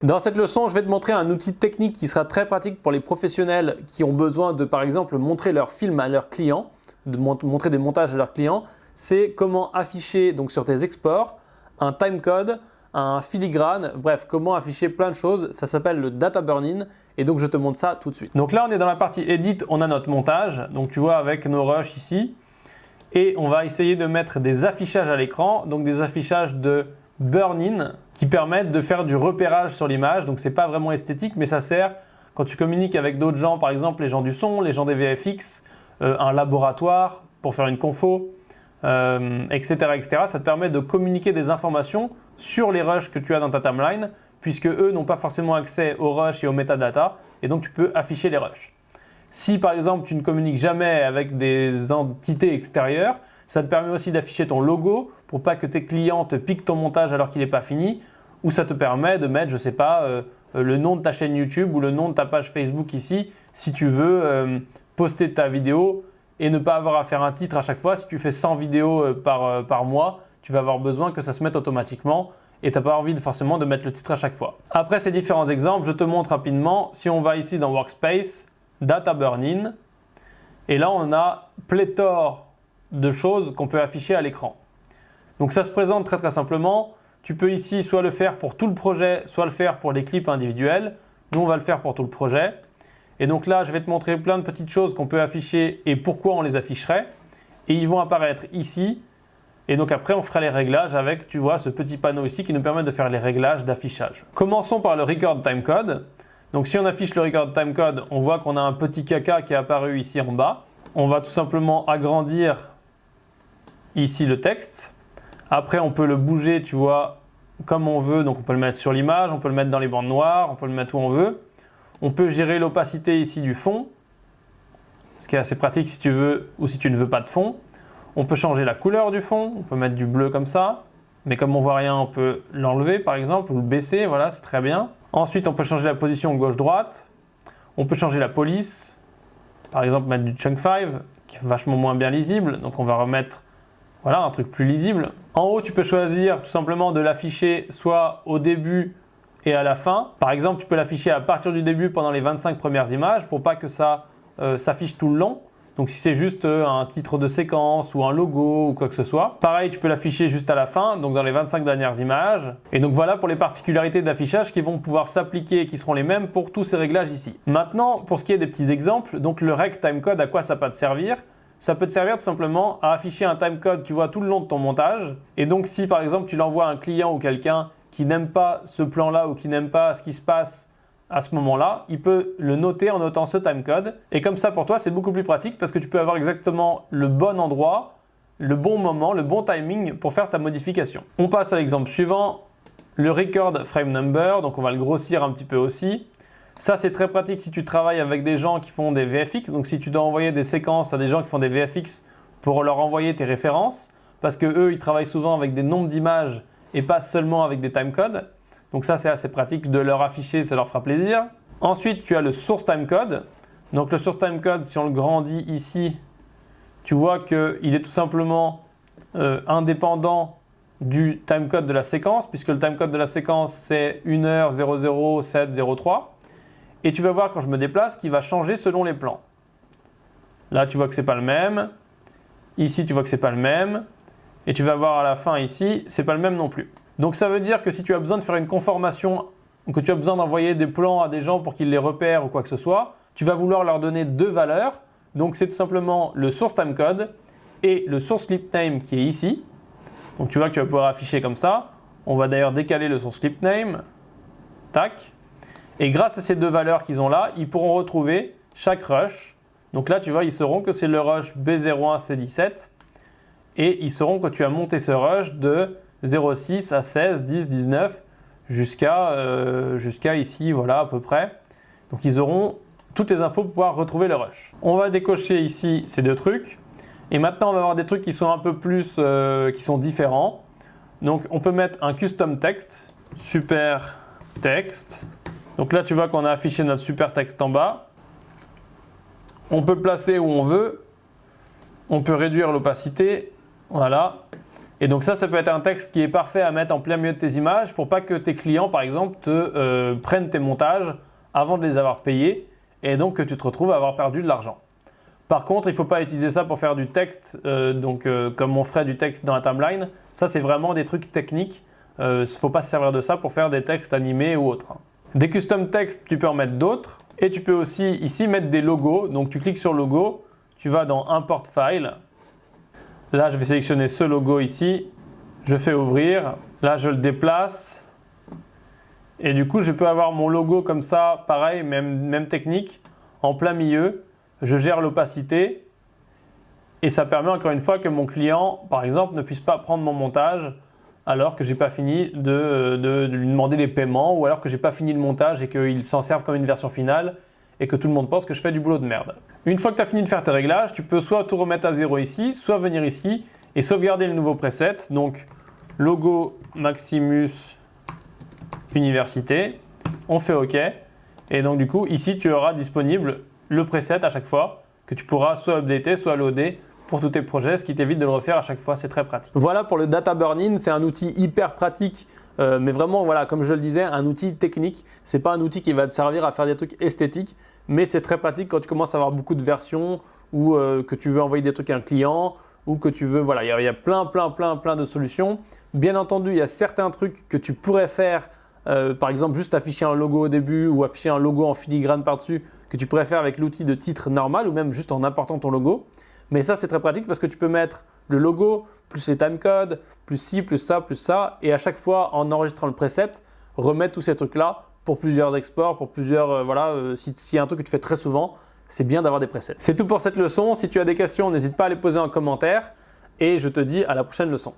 Dans cette leçon, je vais te montrer un outil technique qui sera très pratique pour les professionnels qui ont besoin de, par exemple, montrer leur film à leurs clients, de montrer des montages à leurs clients. C'est comment afficher donc sur tes exports un timecode, un filigrane, bref, comment afficher plein de choses. Ça s'appelle le data burn-in et donc je te montre ça tout de suite. Donc là, on est dans la partie edit, on a notre montage. Donc tu vois avec nos rushs ici et on va essayer de mettre des affichages à l'écran, donc des affichages de burn-in qui permettent de faire du repérage sur l'image. Donc c'est pas vraiment esthétique, mais ça sert quand tu communiques avec d'autres gens, par exemple les gens du son, les gens des VFX, un laboratoire pour faire une confo, etc., etc. Ça te permet de communiquer des informations sur les rushs que tu as dans ta timeline, puisque eux n'ont pas forcément accès aux rushs et aux metadata, et donc tu peux afficher les rushs. Si par exemple tu ne communiques jamais avec des entités extérieures, ça te permet aussi d'afficher ton logo pour pas que tes clients te piquent ton montage alors qu'il n'est pas fini, ou ça te permet de mettre, je sais pas, le nom de ta chaîne YouTube ou le nom de ta page Facebook ici, si tu veux poster ta vidéo et ne pas avoir à faire un titre à chaque fois. Si tu fais 100 vidéos par mois, tu vas avoir besoin que ça se mette automatiquement et tu n'as pas envie forcément de mettre le titre à chaque fois. Après ces différents exemples, je te montre rapidement. Si on va ici dans Workspace, Data Burn-in, et là on a pléthore de choses qu'on peut afficher à l'écran. Donc ça se présente très très simplement. Tu peux ici soit le faire pour tout le projet, soit le faire pour les clips individuels. Nous on va le faire pour tout le projet. Et donc là je vais te montrer plein de petites choses qu'on peut afficher et pourquoi on les afficherait. Et ils vont apparaître ici. Et donc après on fera les réglages avec, tu vois, ce petit panneau ici qui nous permet de faire les réglages d'affichage. Commençons par le record timecode. Donc si on affiche le record timecode, on voit qu'on a un petit caca qui est apparu ici en bas. On va tout simplement agrandir ici le texte. Après, on peut le bouger, tu vois, comme on veut. Donc, on peut le mettre sur l'image, on peut le mettre dans les bandes noires, on peut le mettre où on veut. On peut gérer l'opacité ici du fond, ce qui est assez pratique si tu veux ou si tu ne veux pas de fond. On peut changer la couleur du fond, on peut mettre du bleu comme ça. Mais comme on voit rien, on peut l'enlever par exemple ou le baisser, voilà, c'est très bien. Ensuite, on peut changer la position gauche-droite. On peut changer la police. Par exemple, mettre du chunk 5, qui est vachement moins bien lisible. Donc, on va remettre voilà, un truc plus lisible. En haut, tu peux choisir tout simplement de l'afficher soit au début et à la fin. Par exemple, tu peux l'afficher à partir du début pendant les 25 premières images pour pas que ça s'affiche tout le long. Donc si c'est juste un titre de séquence ou un logo ou quoi que ce soit. Pareil, tu peux l'afficher juste à la fin, donc dans les 25 dernières images. Et donc voilà pour les particularités d'affichage qui vont pouvoir s'appliquer et qui seront les mêmes pour tous ces réglages ici. Maintenant, pour ce qui est des petits exemples, donc le rec timecode, à quoi ça peut te servir ? Ça peut te servir tout simplement à afficher un timecode, tu vois, tout le long de ton montage. Et donc si par exemple tu l'envoies à un client ou quelqu'un qui n'aime pas ce plan-là ou qui n'aime pas ce qui se passe à ce moment-là, il peut le noter en notant ce timecode. Et comme ça pour toi, c'est beaucoup plus pratique parce que tu peux avoir exactement le bon endroit, le bon moment, le bon timing pour faire ta modification. On passe à l'exemple suivant, le record frame number. Donc on va le grossir un petit peu aussi. Ça, c'est très pratique si tu travailles avec des gens qui font des VFX. Donc, si tu dois envoyer des séquences à des gens qui font des VFX pour leur envoyer tes références, parce que eux, ils travaillent souvent avec des nombres d'images et pas seulement avec des timecodes. Donc, ça, c'est assez pratique de leur afficher, ça leur fera plaisir. Ensuite, tu as le source timecode. Donc, le source timecode, si on le grandit ici, tu vois qu'il est tout simplement indépendant du timecode de la séquence, puisque le timecode de la séquence, c'est 1h000703. Et tu vas voir quand je me déplace qu'il va changer selon les plans. Là, tu vois que c'est pas le même. Ici, tu vois que c'est pas le même. Et tu vas voir à la fin ici, c'est pas le même non plus. Donc ça veut dire que si tu as besoin de faire une conformation, que tu as besoin d'envoyer des plans à des gens pour qu'ils les repèrent ou quoi que ce soit, tu vas vouloir leur donner deux valeurs. Donc c'est tout simplement le source timecode et le source clip name qui est ici. Donc tu vois que tu vas pouvoir afficher comme ça. On va d'ailleurs décaler le source clip name. Tac. Et grâce à ces deux valeurs qu'ils ont là, ils pourront retrouver chaque rush. Donc là, tu vois, ils sauront que c'est le rush B01C17 et ils sauront que tu as monté ce rush de 06 à 16, 10, 19 jusqu'à ici, voilà à peu près. Donc ils auront toutes les infos pour pouvoir retrouver le rush. On va décocher ici ces deux trucs. Et maintenant, on va avoir des trucs qui sont un peu plus, qui sont différents. Donc on peut mettre un custom text, super texte. Donc là, tu vois qu'on a affiché notre super texte en bas. On peut le placer où on veut. On peut réduire l'opacité. Voilà. Et donc ça peut être un texte qui est parfait à mettre en plein milieu de tes images pour pas que tes clients, par exemple, te prennent tes montages avant de les avoir payés et donc que tu te retrouves à avoir perdu de l'argent. Par contre, il ne faut pas utiliser ça pour faire du texte, comme on ferait du texte dans la timeline. Ça, c'est vraiment des trucs techniques. Il ne faut pas se servir de ça pour faire des textes animés ou autres. Des custom textes, tu peux en mettre d'autres. Et tu peux aussi ici mettre des logos. Donc tu cliques sur logo, tu vas dans Import File. Là, je vais sélectionner ce logo ici. Je fais ouvrir. Là, je le déplace. Et du coup, je peux avoir mon logo comme ça, pareil, même technique, en plein milieu. Je gère l'opacité. Et ça permet encore une fois que mon client, par exemple, ne puisse pas prendre mon montage alors que je n'ai pas fini de lui demander les paiements ou alors que je n'ai pas fini le montage et qu'il s'en serve comme une version finale et que tout le monde pense que je fais du boulot de merde. Une fois que tu as fini de faire tes réglages, tu peux soit tout remettre à zéro ici, soit venir ici et sauvegarder le nouveau preset. Donc, logo Maximus Université, on fait OK. Et donc du coup, ici, tu auras disponible le preset à chaque fois que tu pourras soit updater, soit loader pour tous tes projets, ce qui t'évite de le refaire à chaque fois, c'est très pratique. Voilà pour le data burn-in, c'est un outil hyper pratique, mais vraiment, voilà, comme je le disais, un outil technique. C'est pas un outil qui va te servir à faire des trucs esthétiques, mais c'est très pratique quand tu commences à avoir beaucoup de versions ou que tu veux envoyer des trucs à un client ou que tu veux, voilà, il y a plein de solutions. Bien entendu, il y a certains trucs que tu pourrais faire, par exemple, juste afficher un logo au début ou afficher un logo en filigrane par-dessus que tu pourrais faire avec l'outil de titre normal ou même juste en important ton logo. Mais ça, c'est très pratique parce que tu peux mettre le logo, plus les timecodes, plus ci, plus ça, et à chaque fois, en enregistrant le preset, remettre tous ces trucs-là pour plusieurs exports, pour plusieurs, s'il y a un truc que tu fais très souvent, c'est bien d'avoir des presets. C'est tout pour cette leçon. Si tu as des questions, n'hésite pas à les poser en commentaire, et je te dis à la prochaine leçon.